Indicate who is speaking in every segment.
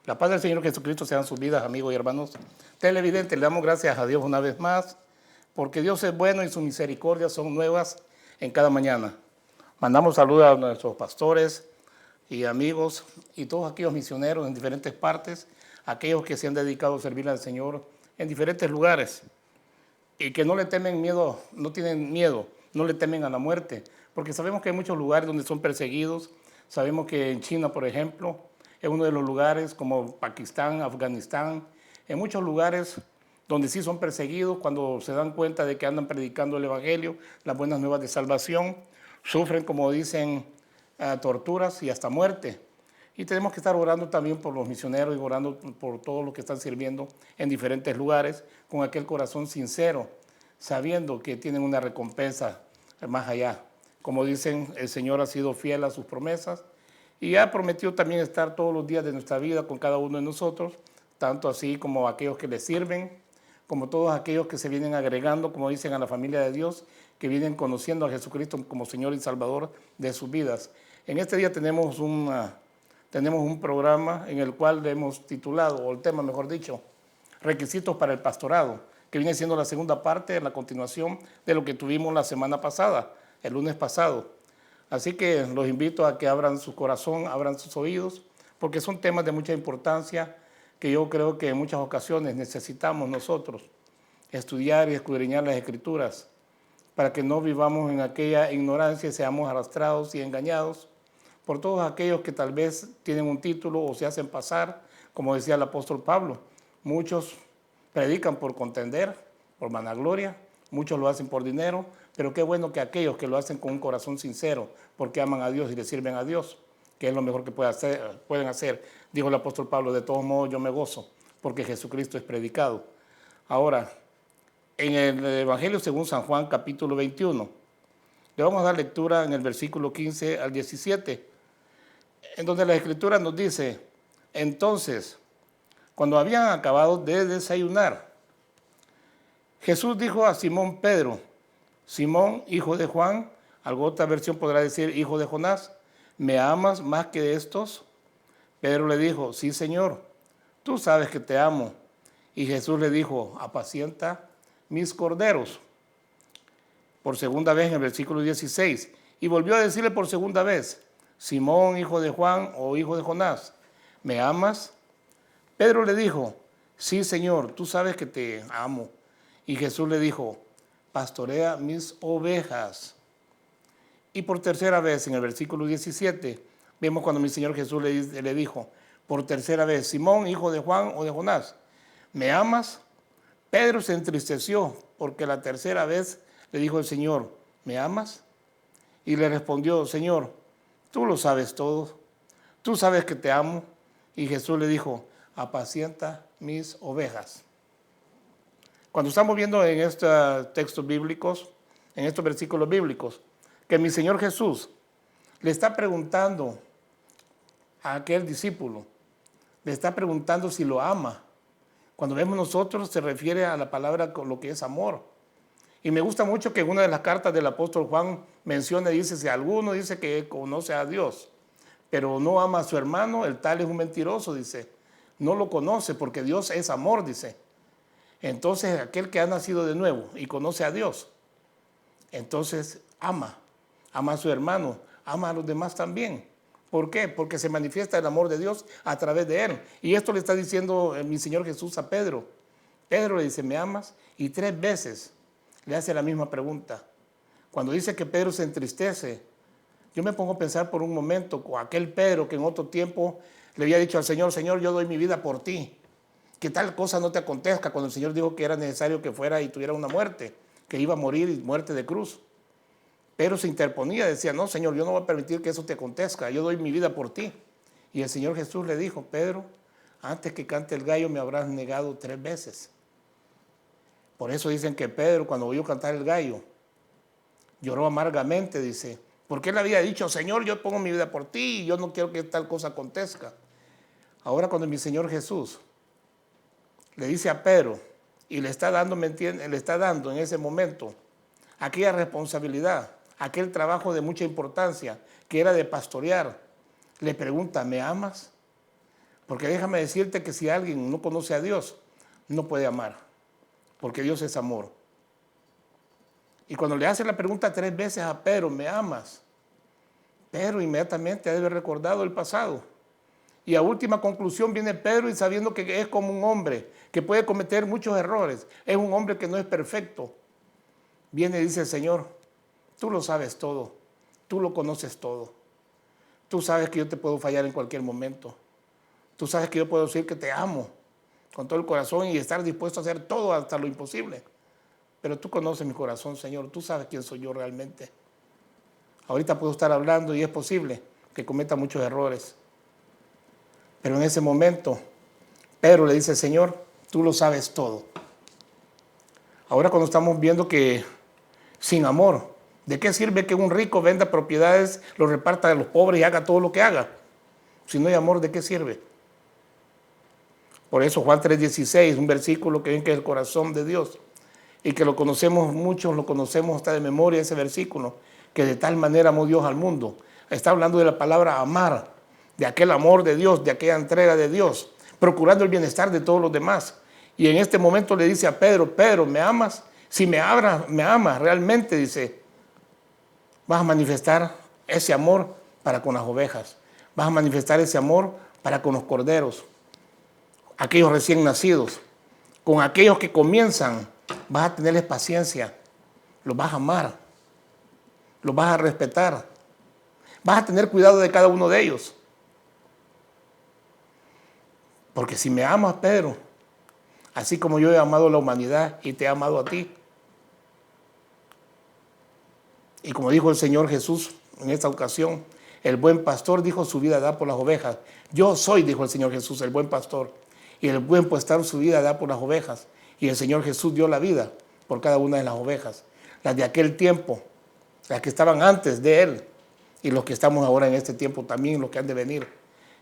Speaker 1: La paz del Señor Jesucristo sean sus vidas, amigos y hermanos televidentes. Le damos gracias a Dios una vez más, porque Dios es bueno y sus misericordias son nuevas en cada mañana. Mandamos saludos a nuestros pastores y amigos y todos aquellos misioneros en diferentes partes, aquellos que se han dedicado a servir al Señor en diferentes lugares y que no le temen miedo, no tienen miedo, no le temen a la muerte, porque sabemos que hay muchos lugares donde son perseguidos. Sabemos que en China, por ejemplo, es uno de los lugares como Pakistán, Afganistán, en muchos lugares donde sí son perseguidos cuando se dan cuenta de que andan predicando el Evangelio, las buenas nuevas de salvación, sufren, como dicen, torturas y hasta muerte. Y tenemos que estar orando también por los misioneros y orando por todos los que están sirviendo en diferentes lugares con aquel corazón sincero, sabiendo que tienen una recompensa más allá. Como dicen, el Señor ha sido fiel a sus promesas y ha prometido también estar todos los días de nuestra vida con cada uno de nosotros, tanto así como aquellos que le sirven, como todos aquellos que se vienen agregando, como dicen, a la familia de Dios, que vienen conociendo a Jesucristo como Señor y Salvador de sus vidas. En este día tenemos un programa en el cual le hemos titulado, o el tema mejor dicho, requisitos para el pastorado, que viene siendo la segunda parte, la continuación de lo que tuvimos la semana pasada, el lunes pasado. Así que los invito a que abran su corazón, abran sus oídos, porque son temas de mucha importancia que yo creo que en muchas ocasiones necesitamos nosotros estudiar y escudriñar las Escrituras para que no vivamos en aquella ignorancia y seamos arrastrados y engañados por todos aquellos que tal vez tienen un título o se hacen pasar, como decía el apóstol Pablo. Muchos predican por contender, por vanagloria, muchos lo hacen por dinero, pero qué bueno que aquellos que lo hacen con un corazón sincero, porque aman a Dios y le sirven a Dios, que es lo mejor que pueden hacer. Dijo el apóstol Pablo, de todos modos yo me gozo, porque Jesucristo es predicado. Ahora, en el Evangelio según San Juan, capítulo 21, le vamos a dar lectura en el versículo 15 al 17, en donde la Escritura nos dice, entonces, cuando habían acabado de desayunar, Jesús dijo a Simón Pedro, Simón, hijo de Juan, alguna otra versión podrá decir hijo de Jonás, ¿me amas más que estos? Pedro le dijo, sí, Señor, tú sabes que te amo. Y Jesús le dijo, apacienta mis corderos. Por segunda vez en el versículo 16. Y volvió a decirle por segunda vez, Simón, hijo de Juan o hijo de Jonás, ¿me amas? Pedro le dijo, sí, Señor, tú sabes que te amo. Y Jesús le dijo, pastorea mis ovejas. Y por tercera vez, en el versículo 17, vemos cuando mi Señor Jesús le dijo, por tercera vez, Simón, hijo de Juan o de Jonás, ¿me amas? Pedro se entristeció porque la tercera vez le dijo el Señor, ¿me amas? Y le respondió, Señor, tú lo sabes todo, tú sabes que te amo. Y Jesús le dijo, apacienta mis ovejas. Cuando estamos viendo en estos textos bíblicos, en estos versículos bíblicos, que mi Señor Jesús le está preguntando a aquel discípulo, le está preguntando si lo ama. Cuando vemos nosotros se refiere a la palabra con lo que es amor. Y me gusta mucho que en una de las cartas del apóstol Juan menciona, dice, si alguno dice que conoce a Dios, pero no ama a su hermano, el tal es un mentiroso, dice. No lo conoce porque Dios es amor, dice. Entonces aquel que ha nacido de nuevo y conoce a Dios, entonces ama a su hermano, ama a los demás también. ¿Por qué? Porque se manifiesta el amor de Dios a través de él. Y esto le está diciendo mi Señor Jesús a Pedro. Pedro le dice, ¿me amas? Y 3 veces le hace la misma pregunta. Cuando dice que Pedro se entristece, yo me pongo a pensar por un momento con aquel Pedro que en otro tiempo le había dicho al Señor, Señor, yo doy mi vida por ti. Que tal cosa no te acontezca, cuando el Señor dijo que era necesario que fuera y tuviera una muerte, que iba a morir y muerte de cruz. Pero se interponía, decía, no, Señor, yo no voy a permitir que eso te acontezca, yo doy mi vida por ti. Y el Señor Jesús le dijo, Pedro, antes que cante el gallo me habrás negado 3 veces. Por eso dicen que Pedro, cuando oyó cantar el gallo, lloró amargamente, dice, porque él había dicho, Señor, yo pongo mi vida por ti y yo no quiero que tal cosa acontezca. Ahora cuando mi Señor Jesús le dice a Pedro y le está dando, ¿me entiende? Le está dando en ese momento aquella responsabilidad, aquel trabajo de mucha importancia que era de pastorear, le pregunta, ¿me amas? Porque déjame decirte que si alguien no conoce a Dios, no puede amar, porque Dios es amor. Y cuando le hace la pregunta 3 veces a Pedro, ¿me amas? Pedro inmediatamente debe haber recordado el pasado. Y a última conclusión viene Pedro y sabiendo que es como un hombre que puede cometer muchos errores, es un hombre que no es perfecto. Viene y dice, Señor, tú lo sabes todo, tú lo conoces todo. Tú sabes que yo te puedo fallar en cualquier momento. Tú sabes que yo puedo decir que te amo con todo el corazón y estar dispuesto a hacer todo hasta lo imposible. Pero tú conoces mi corazón, Señor, tú sabes quién soy yo realmente. Ahorita puedo estar hablando y es posible que cometa muchos errores. Pero en ese momento, Pedro le dice, Señor, tú lo sabes todo. Ahora cuando estamos viendo que sin amor, ¿de qué sirve que un rico venda propiedades, lo reparta a los pobres y haga todo lo que haga? Si no hay amor, ¿de qué sirve? Por eso Juan 3:16, un versículo que ven que es el corazón de Dios y que lo conocemos muchos, lo conocemos hasta de memoria ese versículo, que de tal manera amó Dios al mundo. Está hablando de la palabra amar, de aquel amor de Dios, de aquella entrega de Dios, procurando el bienestar de todos los demás. Y en este momento le dice a Pedro, Pedro, ¿me amas? Si me amas realmente, dice, vas a manifestar ese amor para con las ovejas. Vas a manifestar ese amor para con los corderos, aquellos recién nacidos. Con aquellos que comienzan, vas a tenerles paciencia, los vas a amar, los vas a respetar, vas a tener cuidado de cada uno de ellos. Porque si me amas, Pedro, así como yo he amado a la humanidad y te he amado a ti. Y como dijo el Señor Jesús en esta ocasión, el buen pastor dijo su vida da por las ovejas. Yo soy, dijo el Señor Jesús, el buen pastor. Y el buen pastor su vida da por las ovejas. Y el Señor Jesús dio la vida por cada una de las ovejas. Las de aquel tiempo, las que estaban antes de Él. Y los que estamos ahora en este tiempo también, los que han de venir.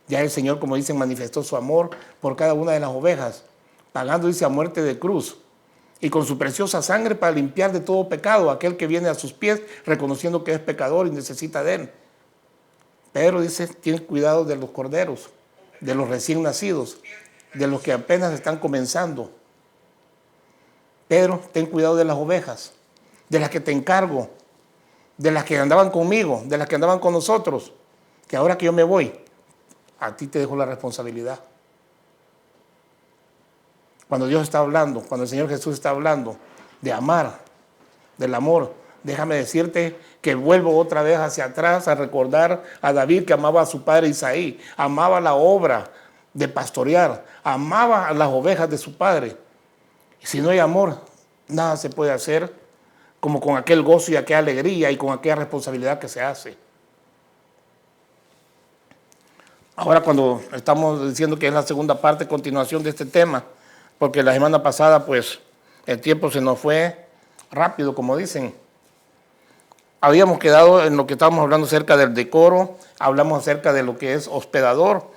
Speaker 1: Ya el Señor, como dicen, manifestó su amor por cada una de las ovejas, pagando, dice, a muerte de cruz, y con su preciosa sangre para limpiar de todo pecado a aquel que viene a sus pies, reconociendo que es pecador y necesita de Él. Pedro dice, tiene cuidado de los corderos, de los recién nacidos, de los que apenas están comenzando. Pedro, ten cuidado de las ovejas, de las que te encargo, de las que andaban conmigo, de las que andaban con nosotros, que ahora que yo me voy, a ti te dejo la responsabilidad. Cuando Dios está hablando, cuando el Señor Jesús está hablando de amar, del amor, déjame decirte que vuelvo otra vez hacia atrás a recordar a David que amaba a su padre Isaí, amaba la obra de pastorear, amaba a las ovejas de su padre. Y si no hay amor, nada se puede hacer como con aquel gozo y aquella alegría y con aquella responsabilidad que se hace. Ahora cuando estamos diciendo que es la segunda parte, continuación de este tema, porque la semana pasada pues el tiempo se nos fue rápido, como dicen. Habíamos quedado en lo que estábamos hablando acerca del decoro, hablamos acerca de lo que es hospedador.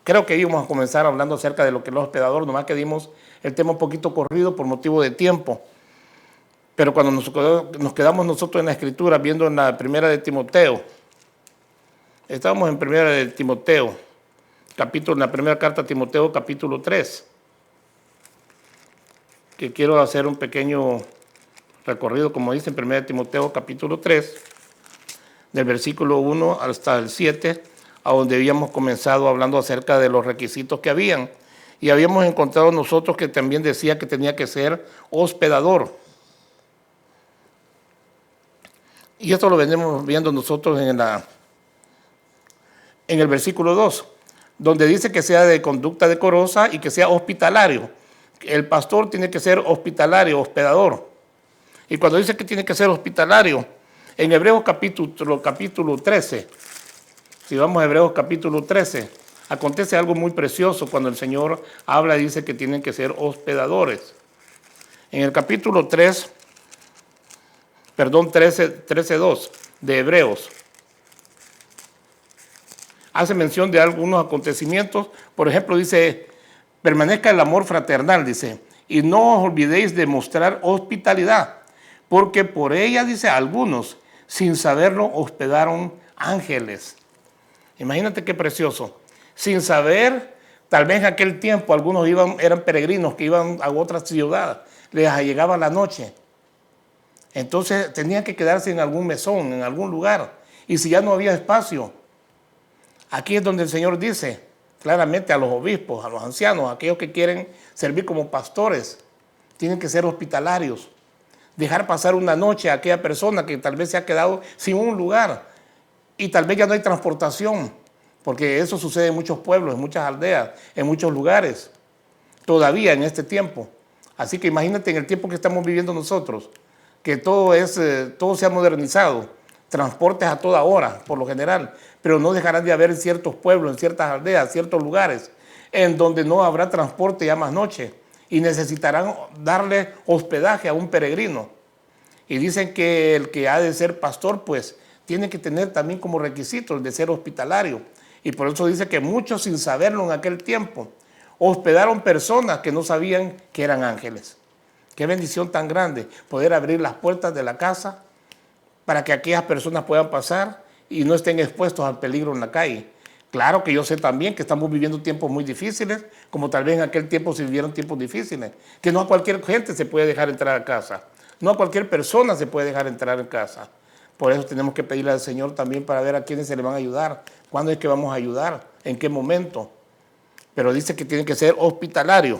Speaker 1: Creo que íbamos a comenzar hablando acerca de lo que es hospedador, nomás que dimos el tema un poquito corrido por motivo de tiempo. Pero cuando nos quedamos nosotros en la Escritura, viendo en la primera de Timoteo, estábamos en primera de Timoteo, en la primera carta a Timoteo, capítulo 3, que quiero hacer un pequeño recorrido, como dice en primera de Timoteo, capítulo 3, del versículo 1 hasta el 7, a donde habíamos comenzado hablando acerca de los requisitos que habían. Y habíamos encontrado nosotros que también decía que tenía que ser hospedador. Y esto lo venimos viendo nosotros en el versículo 2, donde dice que sea de conducta decorosa y que sea hospitalario. El pastor tiene que ser hospitalario, hospedador. Y cuando dice que tiene que ser hospitalario, en Hebreos capítulo 13, si vamos a Hebreos capítulo 13, acontece algo muy precioso cuando el Señor habla y dice que tienen que ser hospedadores. En el capítulo 13:2 de Hebreos, hace mención de algunos acontecimientos. Por ejemplo, dice, permanezca el amor fraternal, dice, y no os olvidéis de mostrar hospitalidad, porque por ella, dice, algunos, sin saberlo, hospedaron ángeles. Imagínate qué precioso. sin saber, tal vez en aquel tiempo algunos eran peregrinos que iban a otra ciudad, les llegaba la noche. Entonces tenían que quedarse en algún mesón, en algún lugar. Y si ya no había espacio, aquí es donde el Señor dice claramente a los obispos, a los ancianos, a aquellos que quieren servir como pastores, tienen que ser hospitalarios. Dejar pasar una noche a aquella persona que tal vez se ha quedado sin un lugar y tal vez ya no hay transportación, porque eso sucede en muchos pueblos, en muchas aldeas, en muchos lugares, todavía en este tiempo. Así que imagínate en el tiempo que estamos viviendo nosotros, que todo se ha modernizado, transportes a toda hora, por lo general, pero no dejarán de haber en ciertos pueblos, en ciertas aldeas, ciertos lugares, en donde no habrá transporte ya más noche y necesitarán darle hospedaje a un peregrino. Y dicen que el que ha de ser pastor, pues, tiene que tener también como requisito el de ser hospitalario. Y por eso dice que muchos, sin saberlo en aquel tiempo, hospedaron personas que no sabían que eran ángeles. Qué bendición tan grande poder abrir las puertas de la casa para que aquellas personas puedan pasar y no estén expuestos al peligro en la calle. Claro que yo sé también que estamos viviendo tiempos muy difíciles, como tal vez en aquel tiempo se vivieron tiempos difíciles, que no a cualquier gente se puede dejar entrar a casa, no a cualquier persona se puede dejar entrar en casa. Por eso tenemos que pedirle al Señor también para ver a quiénes se le van a ayudar, cuándo es que vamos a ayudar, en qué momento. Pero dice que tiene que ser hospitalario.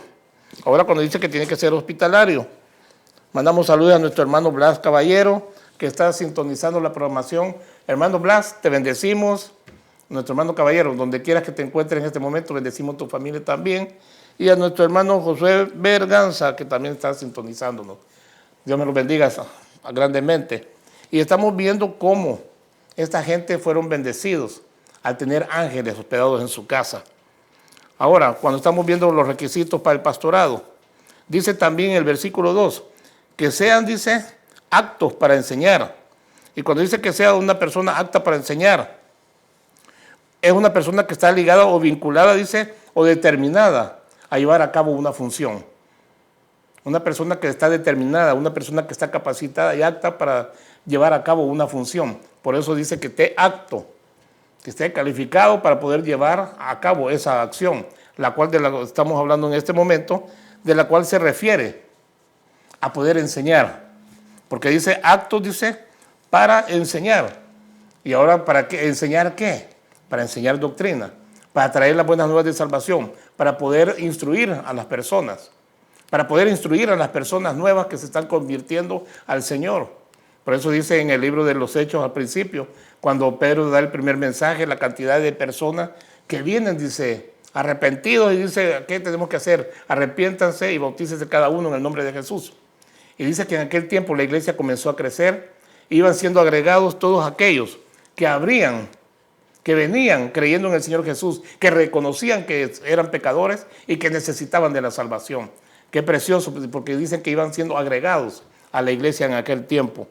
Speaker 1: Ahora cuando dice que tiene que ser hospitalario, mandamos saludos a nuestro hermano Blas Caballero, que está sintonizando la programación. Hermano Blas, te bendecimos. Nuestro hermano Caballero, donde quieras que te encuentres en este momento, bendecimos tu familia también. Y a nuestro hermano Josué Berganza, que también está sintonizándonos. Dios me lo bendiga grandemente. Y estamos viendo cómo esta gente fueron bendecidos al tener ángeles hospedados en su casa. Ahora, cuando estamos viendo los requisitos para el pastorado, dice también en el versículo 2, que sean, dice, aptos para enseñar. Y cuando dice que sea una persona apta para enseñar, es una persona que está ligada o vinculada, dice, o determinada a llevar a cabo una función. Una persona que está determinada, una persona que está capacitada y apta para llevar a cabo una función. Por eso dice que esté apto, que esté calificado para poder llevar a cabo esa acción, la cual estamos hablando en este momento, de la cual se refiere a poder enseñar. Porque dice apto, dice, para enseñar. Y ahora, ¿para qué? ¿Enseñar qué? Para enseñar doctrina, para traer las buenas nuevas de salvación, para poder instruir a las personas, para poder instruir a las personas nuevas que se están convirtiendo al Señor. Por eso dice en el libro de los Hechos al principio, cuando Pedro da el primer mensaje, la cantidad de personas que vienen, dice, arrepentidos, y dice, ¿qué tenemos que hacer? Arrepiéntanse y bautícense cada uno en el nombre de Jesús. Y dice que en aquel tiempo la iglesia comenzó a crecer, iban siendo agregados todos aquellos que venían creyendo en el Señor Jesús, que reconocían que eran pecadores y que necesitaban de la salvación. Qué precioso, porque dicen que iban siendo agregados a la iglesia en aquel tiempo.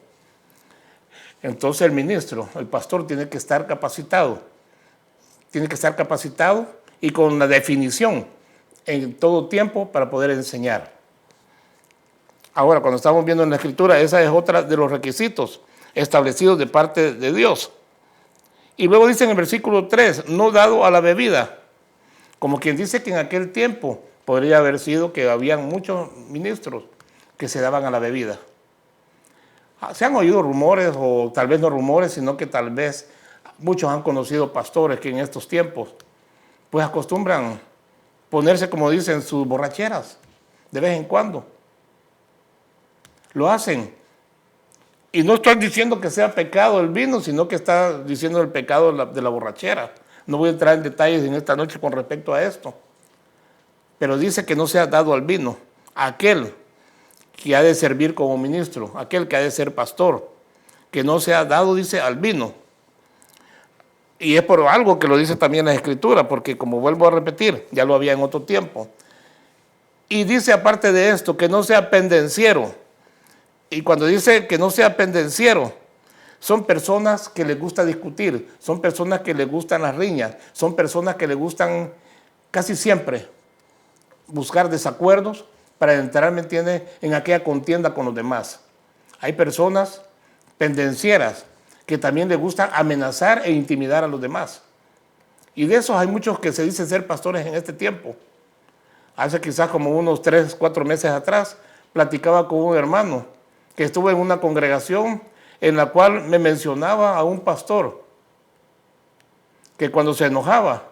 Speaker 1: Entonces el ministro, el pastor, tiene que estar capacitado y con la definición en todo tiempo para poder enseñar. Ahora, cuando estamos viendo en la Escritura, esa es otra de los requisitos establecidos de parte de Dios. Y luego dice en el versículo 3, no dado a la bebida, como quien dice que en aquel tiempo podría haber sido que habían muchos ministros que se daban a la bebida. Se han oído rumores, o tal vez no rumores, sino que tal vez muchos han conocido pastores que en estos tiempos pues acostumbran ponerse, como dicen, sus borracheras de vez en cuando. Lo hacen. Y no estoy diciendo que sea pecado el vino, sino que está diciendo el pecado de la borrachera. No voy a entrar en detalles en esta noche con respecto a esto. Pero dice que no sea dado al vino aquel que ha de servir como ministro, aquel que ha de ser pastor, que no sea dado, dice, al vino. Y es por algo que lo dice también la Escritura, porque como vuelvo a repetir, ya lo había en otro tiempo. Y dice aparte de esto, que no sea pendenciero. Y cuando dice que no sea pendenciero, son personas que les gusta discutir, son personas que les gustan las riñas, son personas que les gustan casi siempre buscar desacuerdos para entrar, ¿me entiende?, en aquella contienda con los demás. Hay personas pendencieras que también les gusta amenazar e intimidar a los demás. Y de esos hay muchos que se dicen ser pastores en este tiempo. Hace quizás como unos 3, 4 meses atrás, platicaba con un hermano que estuvo en una congregación en la cual me mencionaba a un pastor que cuando se enojaba,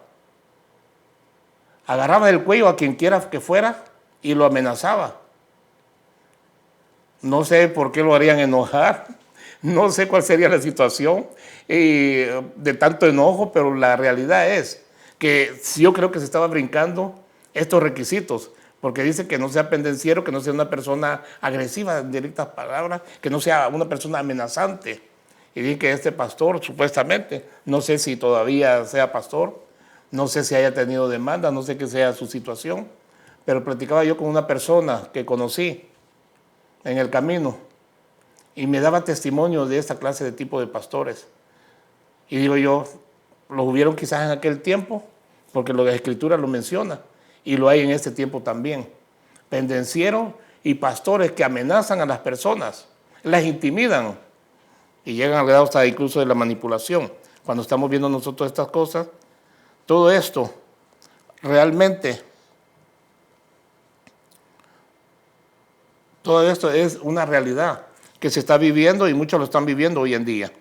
Speaker 1: agarraba del cuello a quien quiera que fuera y lo amenazaba. No sé por qué lo harían enojar, no sé cuál sería la situación de tanto enojo, pero la realidad es que yo creo que se estaba brincando estos requisitos, porque dice que no sea pendenciero, que no sea una persona agresiva, en directas palabras, que no sea una persona amenazante. Y dije que este pastor, supuestamente, no sé si todavía sea pastor, no sé si haya tenido demanda, no sé qué sea su situación, pero platicaba yo con una persona que conocí en el camino y me daba testimonio de esta clase de tipo de pastores. Y digo yo, los hubieron quizás en aquel tiempo, porque la Escritura lo menciona, y lo hay en este tiempo también. Pendencieros y pastores que amenazan a las personas, las intimidan y llegan al grado hasta incluso de la manipulación. Cuando estamos viendo nosotros estas cosas, todo esto realmente, todo esto es una realidad que se está viviendo y muchos lo están viviendo hoy en día.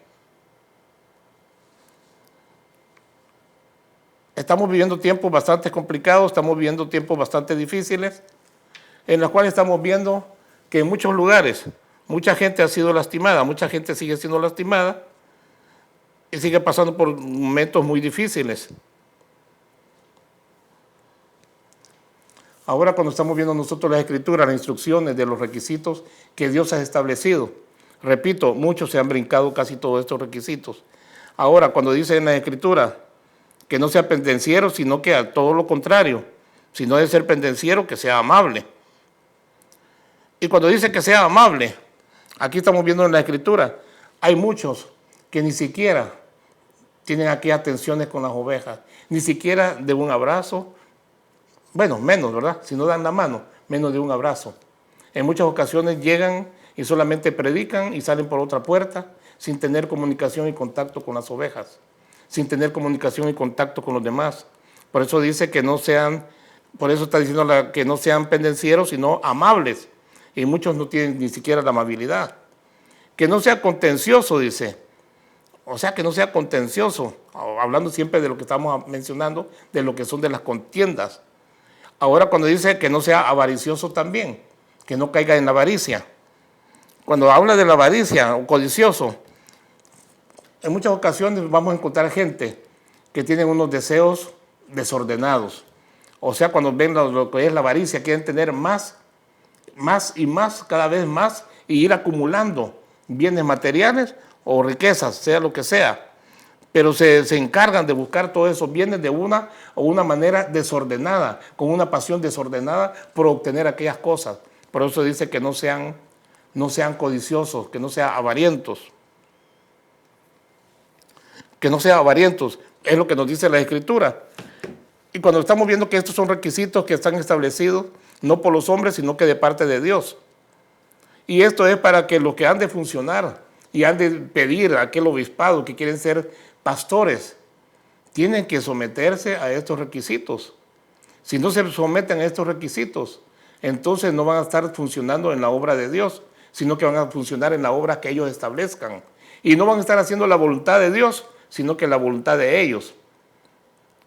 Speaker 1: Estamos viviendo tiempos bastante complicados, estamos viviendo tiempos bastante difíciles, en los cuales estamos viendo que en muchos lugares mucha gente ha sido lastimada, mucha gente sigue siendo lastimada y sigue pasando por momentos muy difíciles. Ahora cuando estamos viendo nosotros las escrituras, las instrucciones de los requisitos que Dios ha establecido, repito, muchos se han brincado casi todos estos requisitos. Ahora cuando dice en la escritura que no sea pendenciero, sino que a todo lo contrario, si no debe ser pendenciero, que sea amable. Y cuando dice que sea amable, aquí estamos viendo en la escritura, hay muchos que ni siquiera tienen aquí atenciones con las ovejas, ni siquiera de un abrazo, bueno, menos, ¿verdad? Si no dan la mano, menos de un abrazo. En muchas ocasiones llegan y solamente predican y salen por otra puerta sin tener comunicación y contacto con las ovejas, sin tener comunicación y contacto con los demás. Por eso dice que no sean, por eso está diciendo que no sean pendencieros, sino amables. Y muchos no tienen ni siquiera la amabilidad. Que no sea contencioso, dice. O sea, que no sea contencioso, hablando siempre de lo que estamos mencionando, de lo que son de las contiendas. Ahora cuando dice que no sea avaricioso también, que no caiga en la avaricia. Cuando habla de la avaricia o codicioso, en muchas ocasiones vamos a encontrar gente que tiene unos deseos desordenados. O sea, cuando ven lo que es la avaricia, quieren tener más y más, cada vez más, y ir acumulando bienes materiales o riquezas, sea lo que sea. Pero se encargan de buscar todos esos bienes de una o una manera desordenada, con una pasión desordenada por obtener aquellas cosas. Por eso dice que no sean codiciosos, que no sean avarientos. Que no sean avarientos, es lo que nos dice la Escritura. Y cuando estamos viendo que estos son requisitos que están establecidos, no por los hombres, sino que de parte de Dios. Y esto es para que los que han de funcionar y han de pedir a aquel obispado que quieren ser pastores, tienen que someterse a estos requisitos. Si no se someten a estos requisitos, entonces no van a estar funcionando en la obra de Dios, sino que van a funcionar en la obra que ellos establezcan. Y no van a estar haciendo la voluntad de Dios, sino que la voluntad de ellos.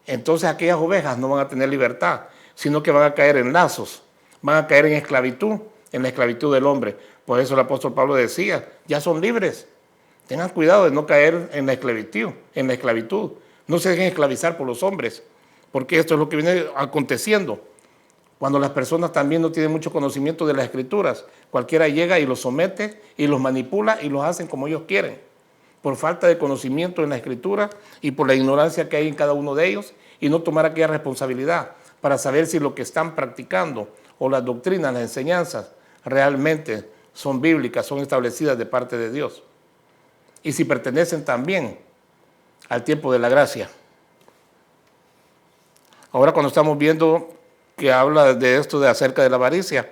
Speaker 1: Entonces aquellas ovejas no van a tener libertad, sino que van a caer en lazos, van a caer en esclavitud, en la esclavitud del hombre. Por eso el apóstol Pablo decía, ya son libres. Tengan cuidado de no caer en la esclavitud. No se dejen esclavizar por los hombres, porque esto es lo que viene aconteciendo. Cuando las personas también no tienen mucho conocimiento de las Escrituras, cualquiera llega y los somete y los manipula y los hacen como ellos quieren. Por falta de conocimiento en la Escritura y por la ignorancia que hay en cada uno de ellos y no tomar aquella responsabilidad para saber si lo que están practicando o las doctrinas, las enseñanzas realmente son bíblicas, son establecidas de parte de Dios. Y si pertenecen también al tiempo de la gracia. Ahora cuando estamos viendo que habla de esto de acerca de la avaricia,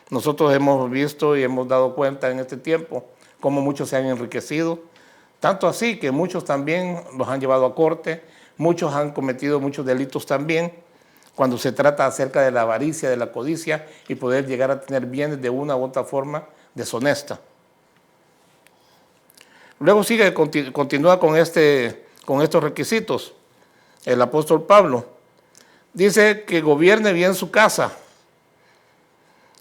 Speaker 1: nosotros hemos visto y hemos dado cuenta en este tiempo cómo muchos se han enriquecido, tanto así que muchos también los han llevado a corte, Muchos han cometido muchos delitos también cuando se trata acerca de la avaricia, de la codicia y poder llegar a tener bienes de una u otra forma deshonesta. Luego continúa con estos requisitos. El apóstol Pablo dice que gobierne bien su casa.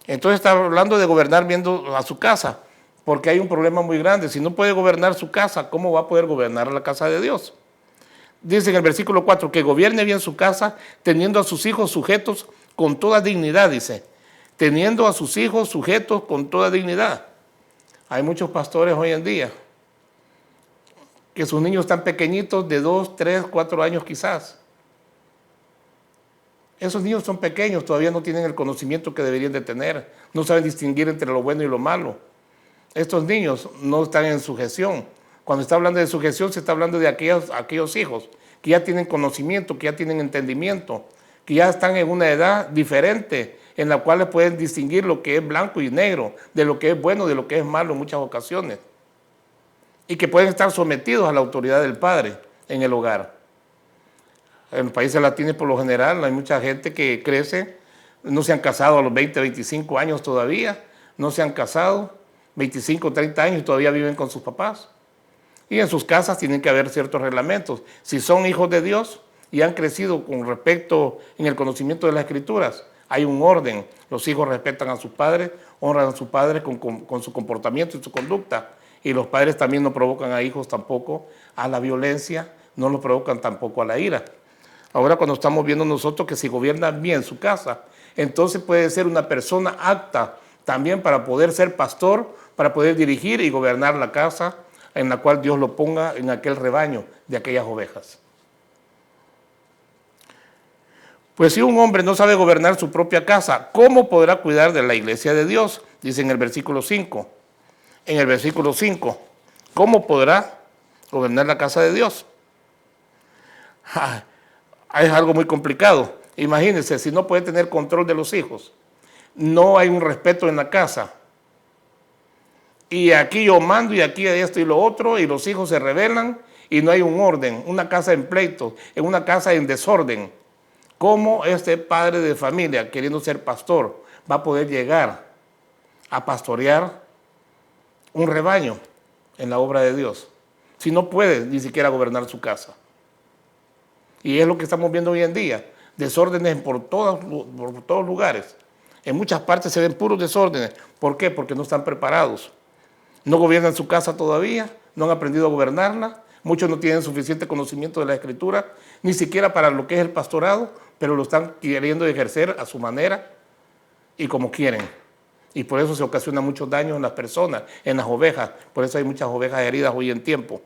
Speaker 1: Entonces está hablando de gobernar bien a su casa, porque hay un problema muy grande. Si no puede gobernar su casa, ¿cómo va a poder gobernar la casa de Dios? Dice en el versículo 4, que gobierne bien su casa, teniendo a sus hijos sujetos con toda dignidad, dice. Teniendo a sus hijos sujetos con toda dignidad. Hay muchos pastores hoy en día que sus niños están pequeñitos, de 2, 3, 4 años quizás. Esos niños son pequeños, todavía no tienen el conocimiento que deberían de tener, no saben distinguir entre lo bueno y lo malo. Estos niños no están en sujeción. Cuando está hablando de sujeción, se está hablando de aquellos hijos que ya tienen conocimiento, que ya tienen entendimiento, que ya están en una edad diferente, en la cual pueden distinguir lo que es blanco y negro, de lo que es bueno, de lo que es malo en muchas ocasiones. Y que pueden estar sometidos a la autoridad del padre en el hogar. En los países latinos, por lo general, hay mucha gente que crece, no se han casado a los 20, 25 años todavía, no se han casado, 25, 30 años y todavía viven con sus papás. Y en sus casas tienen que haber ciertos reglamentos. Si son hijos de Dios y han crecido con respecto en el conocimiento de las Escrituras, hay un orden. Los hijos respetan a sus padres, honran a sus padres con su comportamiento y su conducta. Y los padres también no provocan a hijos tampoco a la violencia, no los provocan tampoco a la ira. Ahora cuando estamos viendo nosotros que si gobierna bien su casa, entonces puede ser una persona apta también para poder ser pastor, para poder dirigir y gobernar la casa en la cual Dios lo ponga en aquel rebaño de aquellas ovejas. Pues si un hombre no sabe gobernar su propia casa, ¿cómo podrá cuidar de la iglesia de Dios? Dice en el versículo 5. En el versículo 5, ¿cómo podrá gobernar la casa de Dios? Es algo muy complicado. Imagínense, si no puede tener control de los hijos, no hay un respeto en la casa. Y aquí yo mando y aquí hay esto y lo otro y los hijos se rebelan y no hay un orden, una casa en pleito, en una casa en desorden. ¿Cómo este padre de familia, queriendo ser pastor, va a poder llegar a pastorear un rebaño en la obra de Dios si no puede ni siquiera gobernar su casa? Y es lo que estamos viendo hoy en día, desórdenes por todos lugares. En muchas partes se ven puros desórdenes. ¿Por qué? Porque no están preparados. No gobiernan su casa todavía, no han aprendido a gobernarla. Muchos no tienen suficiente conocimiento de la Escritura, ni siquiera para lo que es el pastorado, pero lo están queriendo ejercer a su manera y como quieren. Y por eso se ocasionan muchos daños en las personas, en las ovejas. Por eso hay muchas ovejas heridas hoy en tiempo.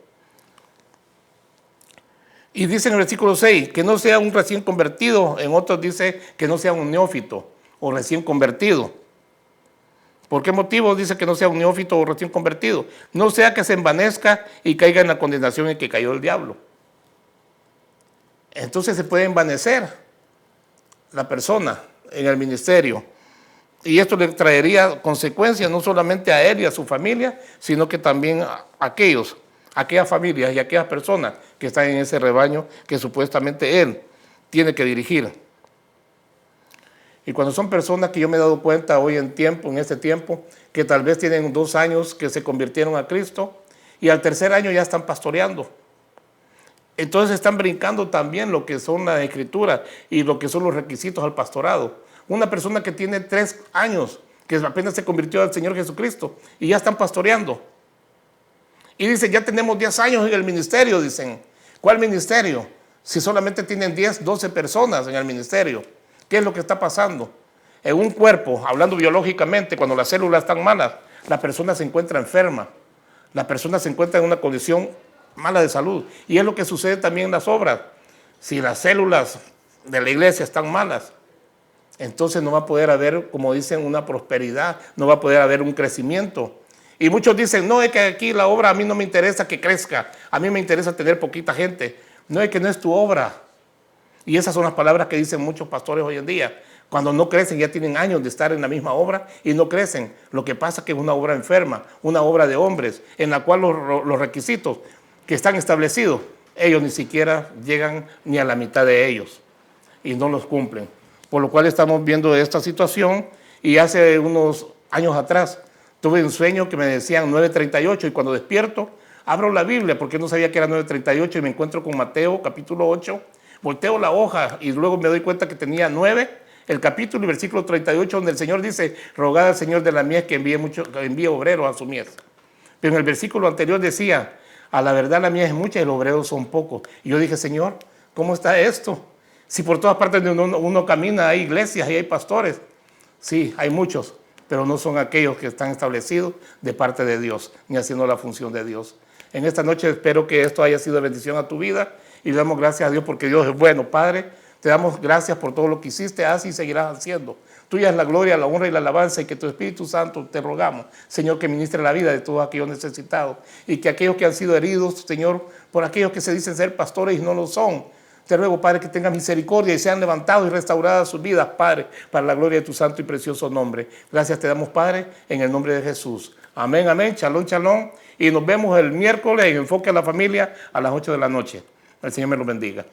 Speaker 1: Y dice en el versículo 6, que no sea un recién convertido. En otros dice que no sea un neófito o recién convertido. ¿Por qué motivo dice que no sea un neófito o recién convertido? No sea que se envanezca y caiga en la condenación en que cayó el diablo. Entonces se puede envanecer la persona en el ministerio. Y esto le traería consecuencias no solamente a él y a su familia, sino que también a aquellas familias y aquellas personas que están en ese rebaño que supuestamente él tiene que dirigir. Y cuando son personas que yo me he dado cuenta hoy en este tiempo, que tal vez tienen 2 años que se convirtieron a Cristo y al 3er año ya están pastoreando. Entonces están brincando también lo que son las escrituras y lo que son los requisitos al pastorado. Una persona que tiene 3 años, que apenas se convirtió al Señor Jesucristo y ya están pastoreando. Y dicen, ya tenemos 10 años en el ministerio, dicen. ¿Cuál ministerio? Si solamente tienen 10, 12 personas en el ministerio. ¿Qué es lo que está pasando? En un cuerpo, hablando biológicamente, cuando las células están malas, la persona se encuentra enferma. La persona se encuentra en una condición mala de salud. Y es lo que sucede también en las obras. Si las células de la iglesia están malas, entonces no va a poder haber, como dicen, una prosperidad, no va a poder haber un crecimiento. Y muchos dicen, no, es que aquí la obra a mí no me interesa que crezca, a mí me interesa tener poquita gente. No, es que no es tu obra. Y esas son las palabras que dicen muchos pastores hoy en día. Cuando no crecen, ya tienen años de estar en la misma obra y no crecen. Lo que pasa es que es una obra enferma, una obra de hombres, en la cual los requisitos que están establecidos ellos ni siquiera llegan ni a la mitad de ellos y no los cumplen. Por lo cual estamos viendo esta situación, y hace unos años atrás tuve un sueño que me decían 9:38, y cuando despierto abro la Biblia porque no sabía que era 9:38 y me encuentro con Mateo capítulo 8, volteo la hoja y luego me doy cuenta que tenía 9, el capítulo y versículo 38, donde el Señor dice: rogad al Señor de la mies que envíe obreros a su mies. Pero en el versículo anterior decía: a la verdad la mies es mucha y los obreros son pocos. Y yo dije: Señor, ¿cómo está esto? Si por todas partes donde uno camina hay iglesias y hay pastores. Sí, hay muchos, pero no son aquellos que están establecidos de parte de Dios, ni haciendo la función de Dios. En esta noche espero que esto haya sido de bendición a tu vida, y le damos gracias a Dios porque Dios es bueno. Padre, te damos gracias por todo lo que hiciste, haces y seguirás haciendo. Tuya es la gloria, la honra y la alabanza, y que tu Espíritu Santo, te rogamos, Señor, que ministre la vida de todos aquellos necesitados, y que aquellos que han sido heridos, Señor, por aquellos que se dicen ser pastores y no lo son, te ruego, Padre, que tengas misericordia y sean levantados y restauradas sus vidas, Padre, para la gloria de tu santo y precioso nombre. Gracias te damos, Padre, en el nombre de Jesús. Amén, amén. Shalom, shalom. Y nos vemos el miércoles en Enfoque a la Familia a las 8 de la noche. El Señor me lo bendiga.